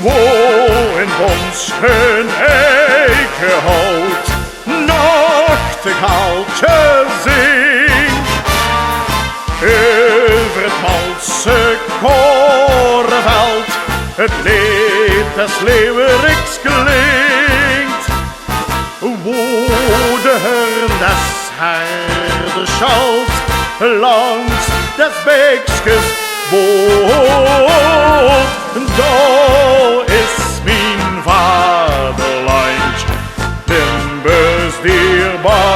wo in ons hun eikenhout nachtegaaltje zingt. Over het malse korenveld het lied des leeuweriks klinkt. Wo de hern des herders schalt langs des beekskes boot. Daar is mijn vaderland, Limburgs dierbaar.